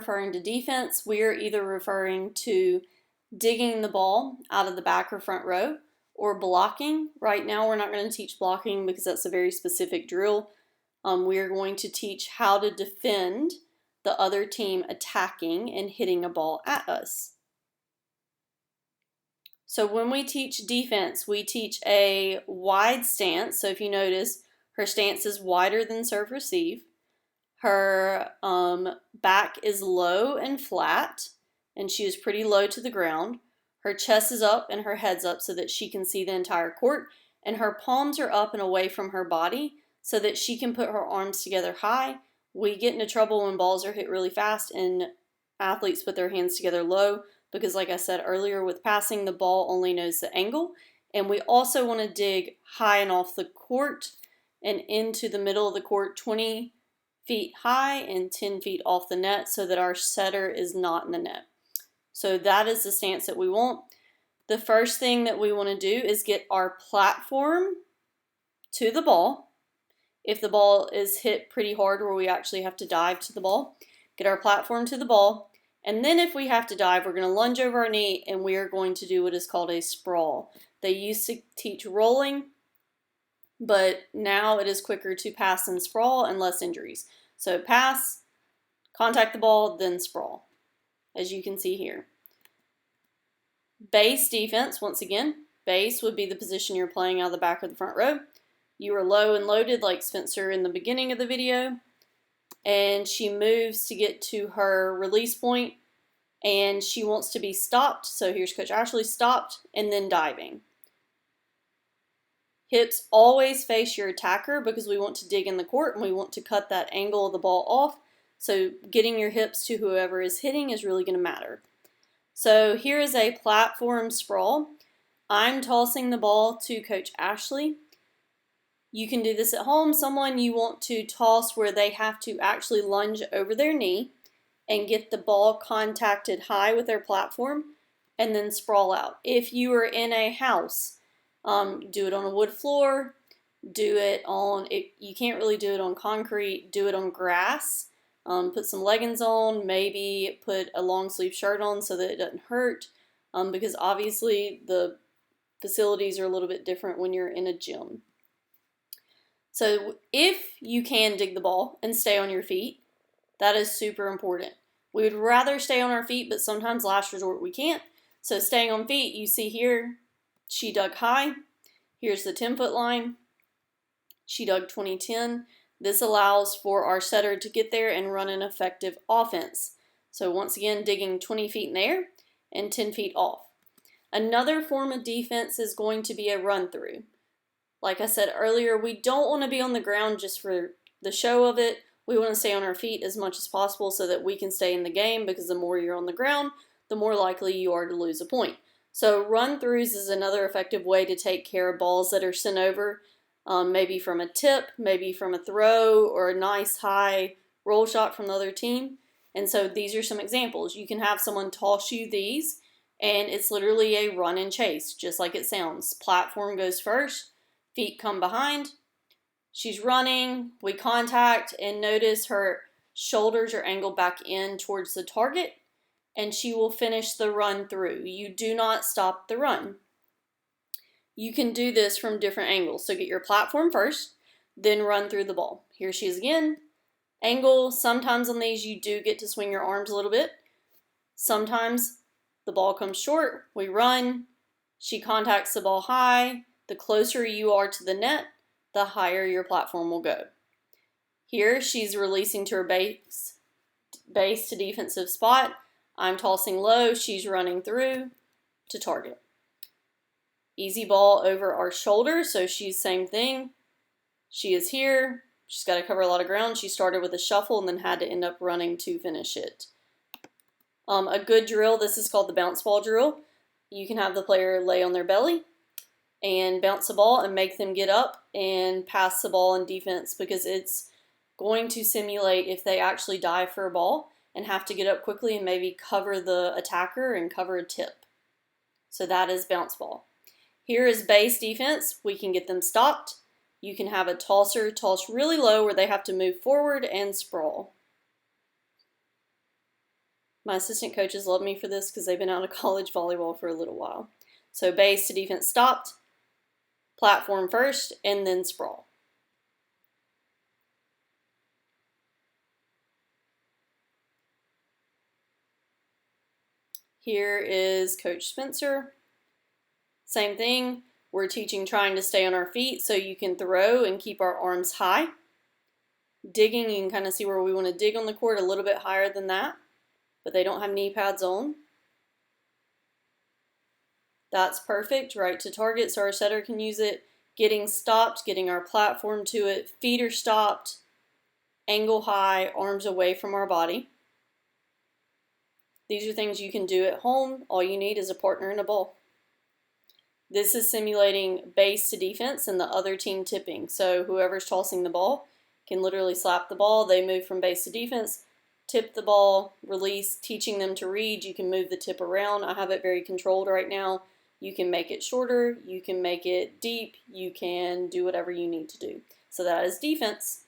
referring to defense, we are either referring to digging the ball out of the back or front row or blocking. Right now we're not going to teach blocking because that's a very specific drill. We are going to teach how to defend the other team attacking and hitting a ball at us. So when we teach defense, we teach a wide stance. So if you notice, her stance is wider than serve receive. Her back is low and flat, and she is pretty low to the ground. Her chest is up and her head's up so that she can see the entire court, and her palms are up and away from her body so that she can put her arms together high. We get into trouble when balls are hit really fast and athletes put their hands together low because, like I said earlier, with passing, the ball only knows the angle. And we also want to dig high and off the court and into the middle of the court, 20 feet high and 10 feet off the net so that our setter is not in the net. So that is the stance that we want. The first thing that we want to do is get our platform to the ball. If the ball is hit pretty hard where we actually have to dive to the ball, get our platform to the ball. And then if we have to dive, we're going to lunge over our knee and we are going to do what is called a sprawl. They used to teach rolling, but now it is quicker to pass and sprawl and less injuries. So pass, contact the ball, then sprawl, as you can see here. Base defense, once again, base would be the position you're playing out of the back or the front row. You are low and loaded like Spencer in the beginning of the video, and she moves to get to her release point, and she wants to be stopped. So here's Coach Ashley, stopped, and then diving. Hips always face your attacker because we want to dig in the court and we want to cut that angle of the ball off. So getting your hips to whoever is hitting is really going to matter. So here is a platform sprawl. I'm tossing the ball to Coach Ashley. You can do this at home. Someone you want to toss where they have to actually lunge over their knee and get the ball contacted high with their platform and then sprawl out. If you are in a house, do it on a wood floor, do it on, you can't really do it on concrete, do it on grass. Put some leggings on, maybe put a long sleeve shirt on so that it doesn't hurt, because obviously the facilities are a little bit different when you're in a gym. So if you can dig the ball and stay on your feet, that is super important. We would rather stay on our feet, but sometimes last resort we can't. So staying on feet, you see here, she dug high. Here's the 10-foot line. She dug 20-10. This allows for our setter to get there and run an effective offense. So once again, digging 20 feet in the air and 10 feet off. Another form of defense is going to be a run through. Like I said earlier, we don't want to be on the ground just for the show of it. We want to stay on our feet as much as possible so that we can stay in the game, because the more you're on the ground, the more likely you are to lose a point. So run-throughs is another effective way to take care of balls that are sent over, maybe from a tip, maybe from a throw, or a nice high roll shot from the other team. And so these are some examples. You can have someone toss you these, and it's literally a run and chase, just like it sounds. Platform goes first. Feet come behind. She's running. We contact, and notice her shoulders are angled back in towards the target, and she will finish the run through. You do not stop the run. You can do this from different angles. So get your platform first, then run through the ball. Here she is again. Angle. Sometimes on these you do get to swing your arms a little bit. Sometimes the ball comes short. We run. She contacts the ball high. The closer you are to the net, the higher your platform will go. Here she's releasing to her base to defensive spot. I'm tossing low. She's running through to target. Easy ball over our shoulder, so she's same thing. She is here. She's got to cover a lot of ground. She started with a shuffle and then had to end up running to finish it. A good drill, this is called the bounce ball drill. You can have the player lay on their belly and bounce the ball and make them get up and pass the ball in defense, because it's going to simulate if they actually dive for a ball and have to get up quickly and maybe cover the attacker and cover a tip. So that is bounce ball. Here is base defense. We can get them stopped. You can have a tosser toss really low where they have to move forward and sprawl. My assistant coaches love me for this because they've been out of college volleyball for a little while. So base to defense stopped, platform first, and then sprawl. Here is Coach Spencer. Same thing. We're teaching trying to stay on our feet so you can throw and keep our arms high. Digging, you can kind of see where we want to dig on the court a little bit higher than that, but they don't have knee pads on. That's perfect, right to target, so our setter can use it. Getting stopped, getting our platform to it, feet are stopped, angle high, arms away from our body. These are things you can do at home. All you need is a partner and a ball. This is simulating base to defense and the other team tipping. So whoever's tossing the ball can literally slap the ball. They move from base to defense, tip the ball, release, teaching them to read. You can move the tip around. I have it very controlled right now. You can make it shorter. You can make it deep. You can do whatever you need to do. So that is defense.